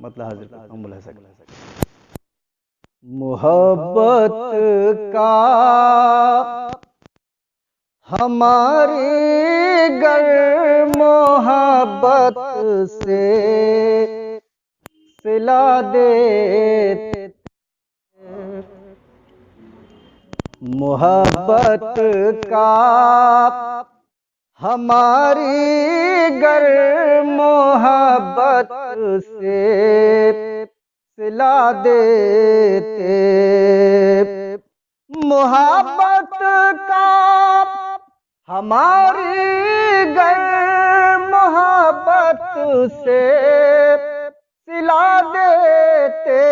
मतलब हाजिर करता हूँ मुलाहिजा करें। मोहब्बत का हमारी गर मोहब्बत से सिला दे, मोहब्बत का हमारी गर मोहब्बत से सिला देते, मोहब्बत का हमारी गर मोहब्बत से सिला देते,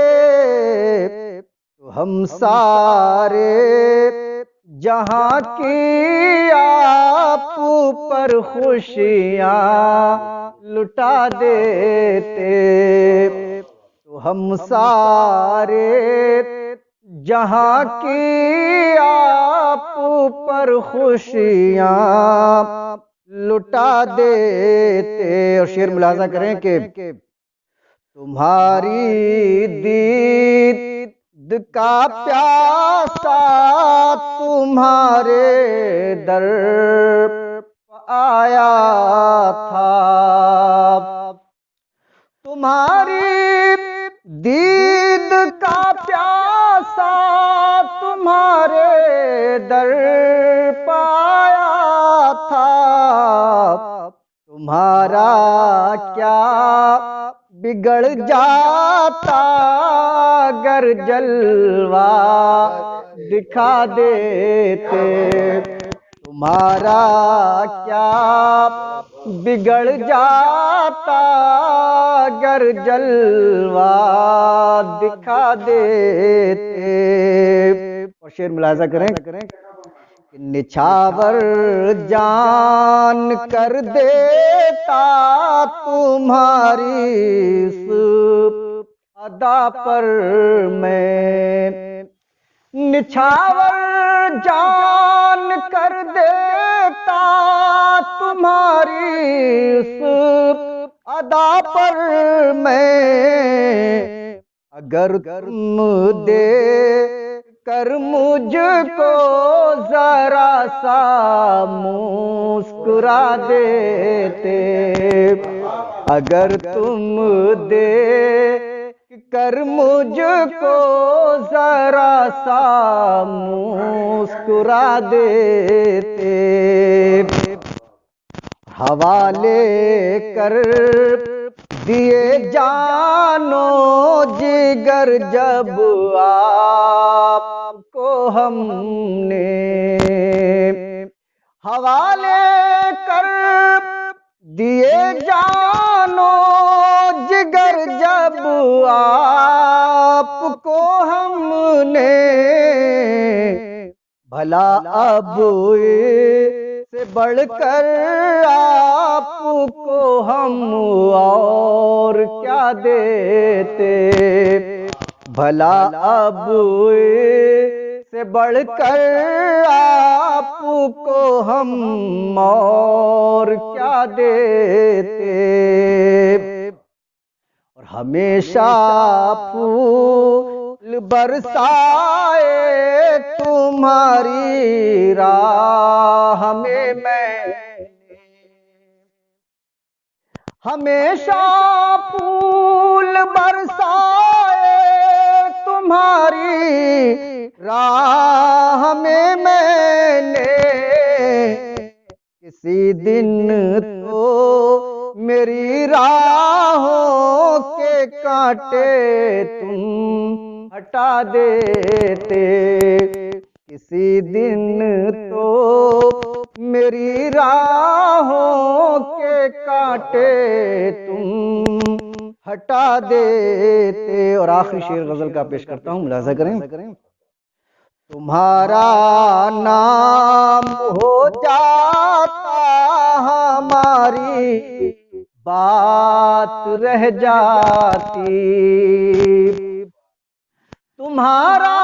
तो हम सारे जहां की आप पर खुशियां लुटा देते, तो हम सारे जहां की आप पर खुशियां लुटा देते। और शेर मुलाजा करें कि तुम्हारी दीद का प्यासा तुम्हारे दर आया था, तुम्हारी दीद का प्यासा तुम्हारे दर पाया था, तुम्हारा क्या बिगड़ जाता अगर जलवा दिखा देते, तुम्हारा क्या बिगड़ जाता अगर जलवा दिखा देते। और शेर मुलाजा करें, निछावर जान कर देता तुम्हारी इस अदा पर मैं, निछावर जान कर देता तुम्हारी इस अदा पर मैं, अगर तुम दे कर मुझको जरा सा मुस्कुरा देते, अगर तुम दे कर मुझको जरा सा मुस्कुरा देते, हवाले कर दिए जानो जिगर जब आपको हमने, हवाले कर दिए जानो जिगर जब आपको हमने, भला अब से बढ़कर आपको हम और क्या देते, भला अब से बढ़कर आपको हम और क्या देते। और हमेशा फूल बरसाए तुम्हारी राह में मैंने, हमेशा फूल बरसाए तुम्हारी राह में मैंने, किसी दिन तो मेरी राहों के कांटे तुम हटा देते, किसी दिन तो मेरी राहों के कांटे तुम हटा देते। और आखिरी शेर गजल का पेश करता हूँ, मुलाजा करें। तुम्हारा नाम हो जाता हमारी बात रह जाती, तुम्हारा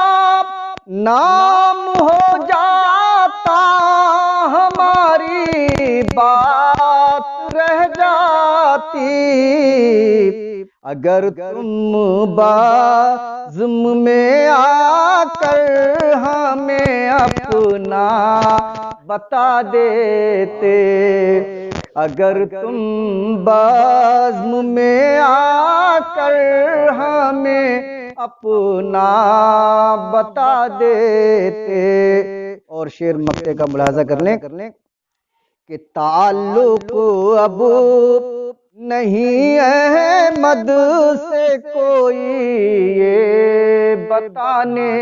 नाम हो जाता हमारी बात रह जाती, अगर तुम बाज़्म में आकर हमें अपना बता देते, अगर तुम बाज़्म में आकर हमें अपना बता देते। और शेर मक्ते का मुलाहाजा कर लें कि ताल्लुक अब नहीं अहमद से कोई ये बताने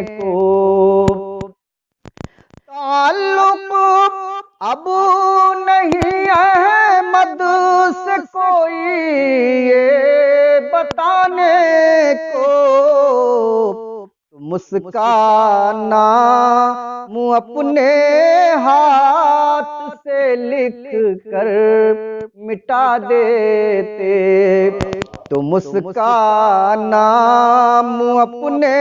को, ताल्लुक अब नहीं अहमद से कोई ये बताने को। मुस्काना मुँह अपने हाथ से लिख कर मिटा देते, तो मुस्काना मुँह अपने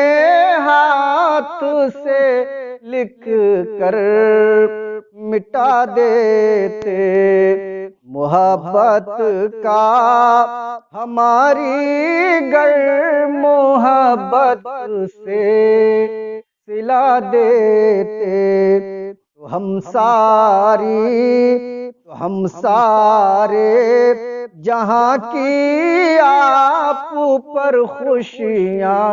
हाथ से लिख कर मिटा देते। मोहब्बत का हमारी गर मोहब्बत से सिला देते, तो हम सारे जहां की आप पर खुशियां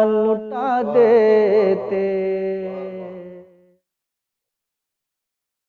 लुटा देते।